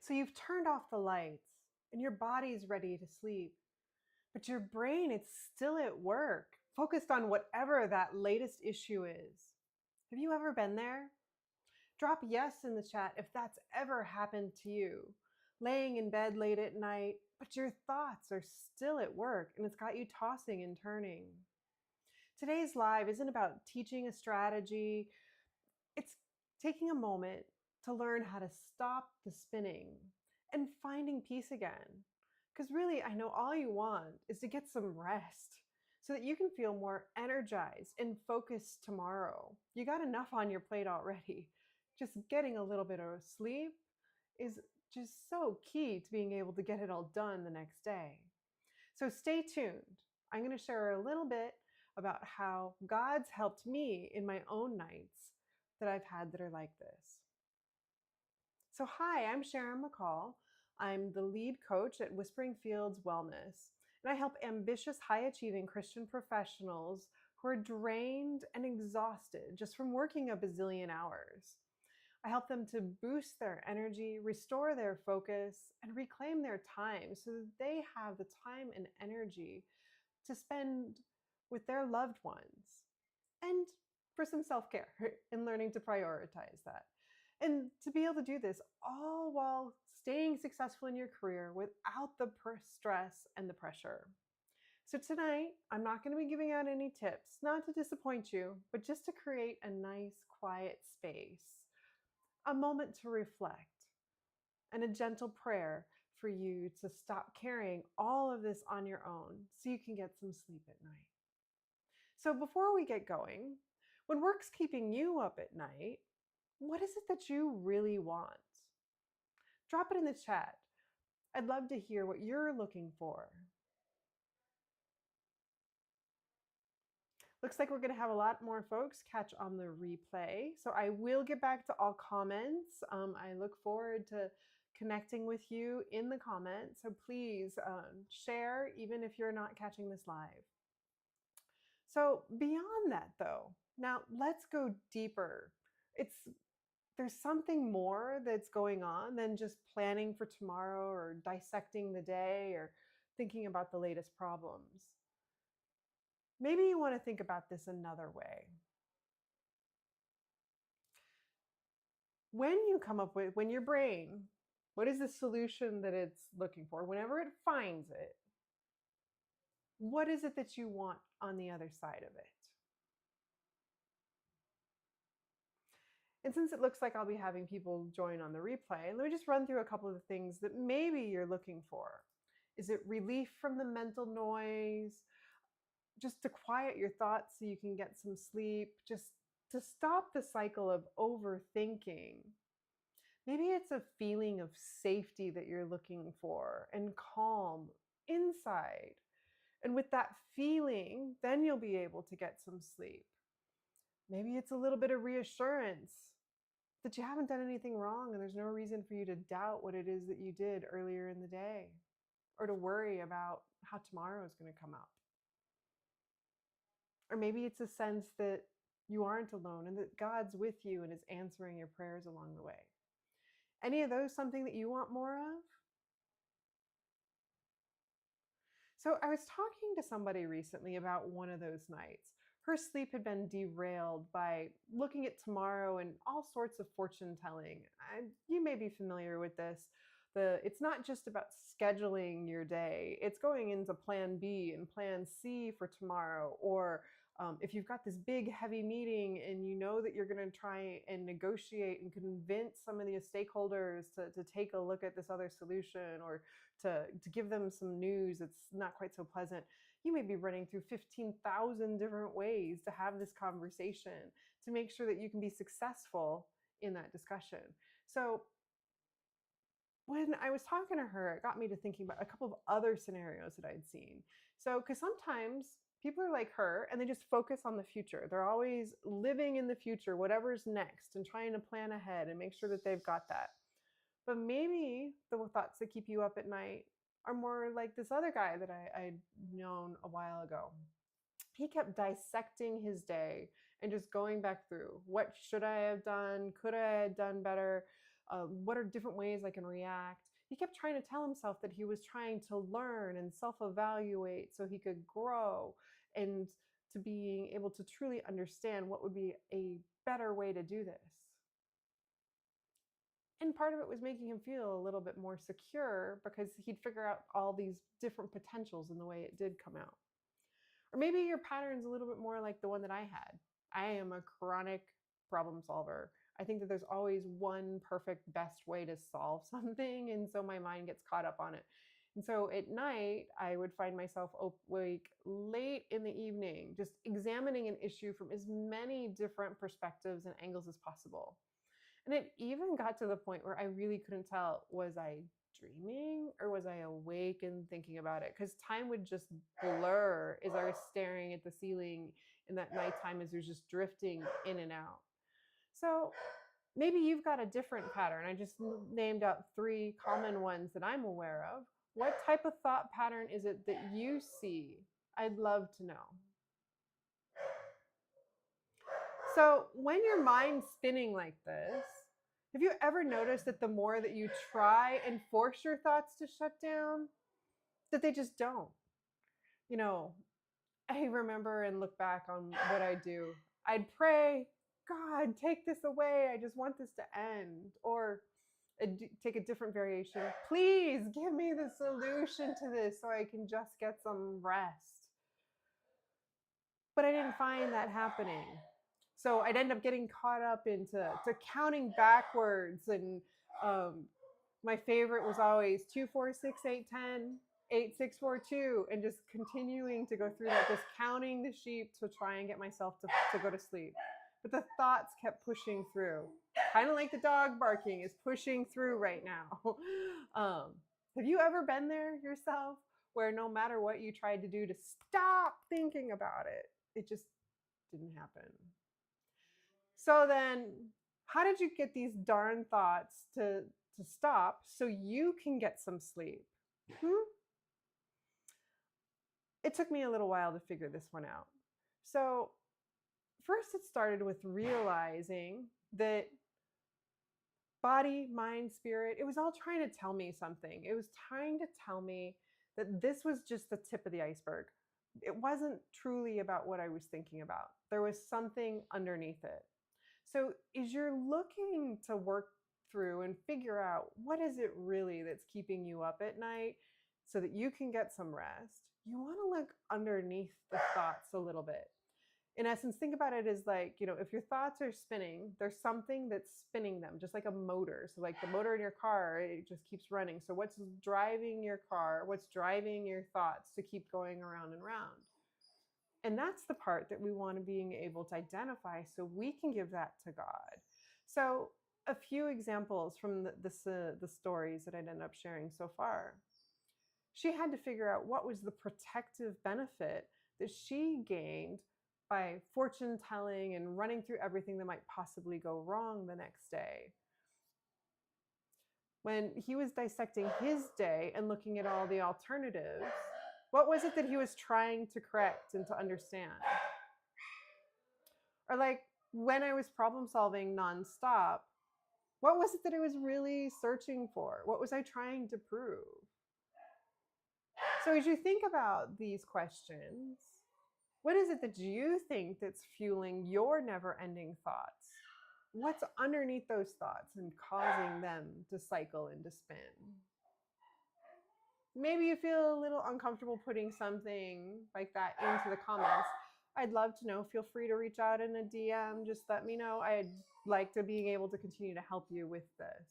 So you've turned off the lights and your body's ready to sleep, but your brain, it's still at work, focused on whatever that latest issue is. Have you ever been there? Drop yes in the chat if that's ever happened to you. Laying in bed late at night, but your thoughts are still at work and it's got you tossing and turning. Today's live isn't about teaching a strategy, it's taking a moment to learn how to stop the spinning and finding peace again. Because really, I know all you want is to get some rest so that you can feel more energized and focused tomorrow. You got enough on your plate already. Just getting a little bit of sleep is just so key to being able to get it all done the next day. So stay tuned. I'm going to share a little bit about how God's helped me in my own nights that I've had that are like this. So hi, I'm Sharon McCall. I'm the lead coach at Whispering Fields Wellness, and I help ambitious, high-achieving Christian professionals who are drained and exhausted just from working a bazillion hours. I help them to boost their energy, restore their focus, and reclaim their time so that they have the time and energy to spend with their loved ones and for some self-care and learning to prioritize that. And to be able to do this all while staying successful in your career without the stress and the pressure. So tonight, I'm not going to be giving out any tips, not to disappoint you, but just to create a nice, quiet space, a moment to reflect, and a gentle prayer for you to stop carrying all of this on your own so you can get some sleep at night. So before we get going, when work's keeping you up at night, what is it that you really want? Drop it in the chat. I'd love to hear what you're looking for. Looks like we're going to have a lot more folks catch on the replay. So I will get back to all comments. I look forward to connecting with you in the comments. So please share, even if you're not catching this live. So beyond that though, now let's go deeper. There's something more that's going on than just planning for tomorrow or dissecting the day or thinking about the latest problems. Maybe you want to think about this another way. When your brain, what is the solution that it's looking for? Whenever it finds it, what is it that you want on the other side of it? And since it looks like I'll be having people join on the replay, let me just run through a couple of the things that maybe you're looking for. Is it relief from the mental noise? Just to quiet your thoughts so you can get some sleep? Just to stop the cycle of overthinking? Maybe it's a feeling of safety that you're looking for and calm inside. And with that feeling, then you'll be able to get some sleep. Maybe it's a little bit of reassurance that you haven't done anything wrong and there's no reason for you to doubt what it is that you did earlier in the day or to worry about how tomorrow is going to come up. Or maybe it's a sense that you aren't alone and that God's with you and is answering your prayers along the way. Any of those something that you want more of? So I was talking to somebody recently about one of those nights. Her sleep had been derailed by looking at tomorrow and all sorts of fortune telling. You may be familiar with this. It's not just about scheduling your day. It's going into plan B and plan C for tomorrow. Or if you've got this big heavy meeting and you know that you're going to try and negotiate and convince some of the stakeholders to take a look at this other solution or to give them some news that's not quite so pleasant, you may be running through 15,000 different ways to have this conversation to make sure that you can be successful in that discussion. So when I was talking to her, it got me to thinking about a couple of other scenarios that I'd seen. So, because sometimes people are like her and they just focus on the future. They're always living in the future, whatever's next, and trying to plan ahead and make sure that they've got that. But maybe the thoughts that keep you up at night are more like this other guy that I'd known a while ago. He kept dissecting his day and just going back through what should I have done? Could I have done better? What are different ways I can react? He kept trying to tell himself that he was trying to learn and self-evaluate so he could grow and to being able to truly understand what would be a better way to do this. And part of it was making him feel a little bit more secure because he'd figure out all these different potentials in the way it did come out. Or maybe your pattern's a little bit more like the one that I had. I am a chronic problem solver. I think that there's always one perfect best way to solve something, and so my mind gets caught up on it. And so at night, I would find myself awake late in the evening, just examining an issue from as many different perspectives and angles as possible. And it even got to the point where I really couldn't tell, was I dreaming or was I awake and thinking about it? Because time would just blur as I was staring at the ceiling in that nighttime as it was just drifting in and out. So maybe you've got a different pattern. I just named out 3 common ones that I'm aware of. What type of thought pattern is it that you see? I'd love to know. So when your mind's spinning like this, have you ever noticed that the more that you try and force your thoughts to shut down, that they just don't? You know, I remember and look back on what I do. I'd pray, God, take this away. I just want this to end. Or I'd take a different variation. Please give me the solution to this so I can just get some rest. But I didn't find that happening. So I'd end up getting caught up into counting backwards. And my favorite was always 2, 4, 6, 8, 10, 8, 6, 4, 2, and just continuing to go through that, just counting the sheep to try and get myself to go to sleep. But the thoughts kept pushing through, kind of like the dog barking is pushing through right now. Have you ever been there yourself, where no matter what you tried to do to stop thinking about it, it just didn't happen? So then, how did you get these darn thoughts to stop so you can get some sleep? It took me a little while to figure this one out. So first, it started with realizing that body, mind, spirit, it was all trying to tell me something. It was trying to tell me that this was just the tip of the iceberg. It wasn't truly about what I was thinking about. There was something underneath it. So as you're looking to work through and figure out what is it really that's keeping you up at night so that you can get some rest, you want to look underneath the thoughts a little bit. In essence, think about it as like, if your thoughts are spinning, there's something that's spinning them, just like a motor. So like the motor in your car, it just keeps running. So what's driving your car? What's driving your thoughts to keep going around and around? And that's the part that we want to being able to identify so we can give that to God. So a few examples from the stories that I'd end up sharing so far. She had to figure out what was the protective benefit that she gained by fortune telling and running through everything that might possibly go wrong the next day. When he was dissecting his day and looking at all the alternatives, what was it that he was trying to correct and to understand? Or like when I was problem solving nonstop, what was it that I was really searching for? What was I trying to prove? So as you think about these questions, what is it that you think that's fueling your never-ending thoughts? What's underneath those thoughts and causing them to cycle and to spin? Maybe you feel a little uncomfortable putting something like that into the comments. I'd love to know. Feel free to reach out in a DM. Just let me know. I'd like to being able to continue to help you with this.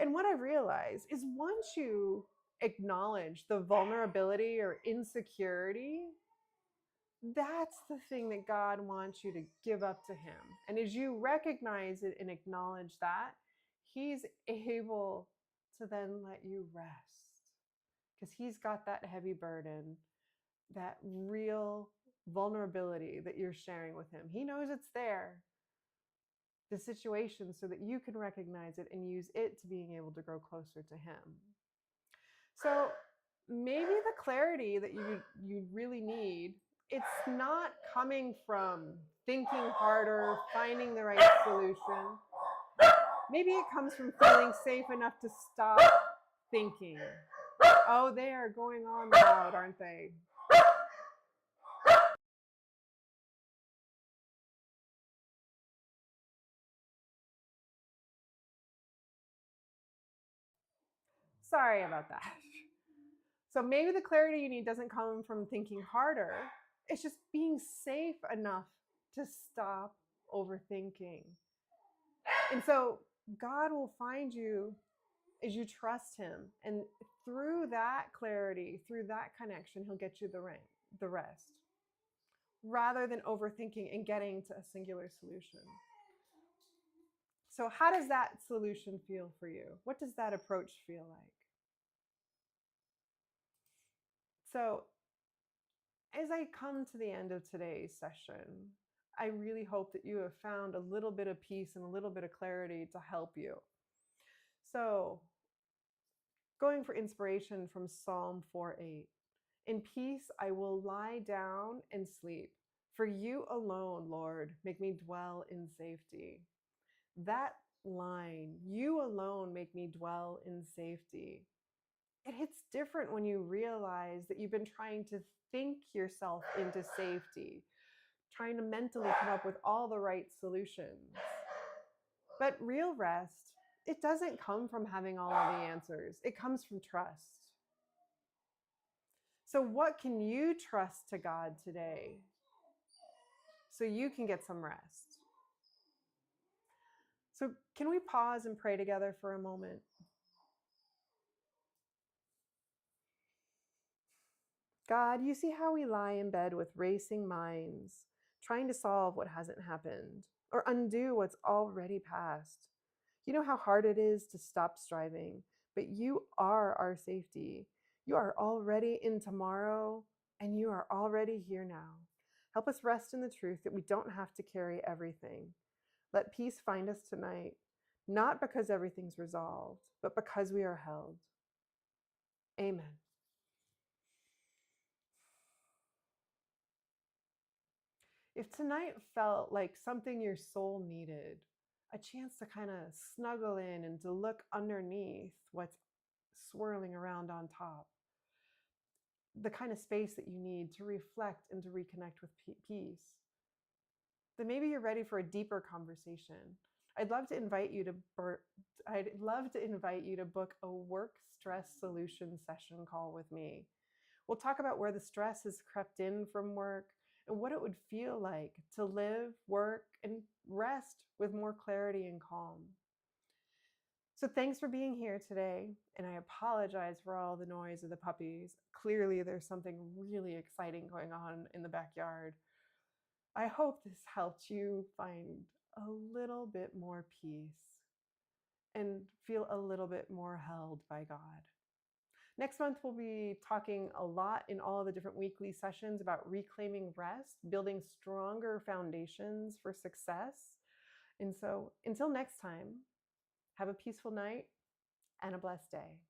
And what I've realized is once you acknowledge the vulnerability or insecurity, that's the thing that God wants you to give up to him. And as you recognize it and acknowledge that, he's able to then let you rest because he's got that heavy burden, that real vulnerability that you're sharing with him. He knows it's there, the situation, so that you can recognize it and use it to being able to grow closer to him. So maybe the clarity that you really need, it's not coming from thinking harder, finding the right solution. Maybe it comes from feeling safe enough to stop thinking. Oh, they are going on loud, aren't they? Sorry about that. So maybe the clarity you need doesn't come from thinking harder. It's just being safe enough to stop overthinking. And so God will find you as you trust him. And through that clarity, through that connection, he'll get you the rest, rather than overthinking and getting to a singular solution. So how does that solution feel for you? What does that approach feel like? So as I come to the end of today's session, I really hope that you have found a little bit of peace and a little bit of clarity to help you. So, going for inspiration from Psalm 4:8. In peace I will lie down and sleep. For you alone, Lord, make me dwell in safety. That line, you alone make me dwell in safety. It hits different when you realize that you've been trying to think yourself into safety, trying to mentally come up with all the right solutions. But real rest, it doesn't come from having all of the answers. It comes from trust. So what can you trust to God today so you can get some rest? So can we pause and pray together for a moment? God, you see how we lie in bed with racing minds, trying to solve what hasn't happened or undo what's already passed. You know how hard it is to stop striving, but you are our safety. You are already in tomorrow, and you are already here now. Help us rest in the truth that we don't have to carry everything. Let peace find us tonight, not because everything's resolved, but because we are held. Amen. If tonight felt like something your soul needed, a chance to kind of snuggle in and to look underneath what's swirling around on top, the kind of space that you need to reflect and to reconnect with peace, then maybe you're ready for a deeper conversation. I'd love to invite you to book a work stress solution session call with me. We'll talk about where the stress has crept in from work and what it would feel like to live, work, and rest with more clarity and calm. So thanks for being here today, and I apologize for all the noise of the puppies. Clearly, there's something really exciting going on in the backyard. I hope this helped you find a little bit more peace and feel a little bit more held by God. Next month, we'll be talking a lot in all of the different weekly sessions about reclaiming rest, building stronger foundations for success. And so until next time, have a peaceful night and a blessed day.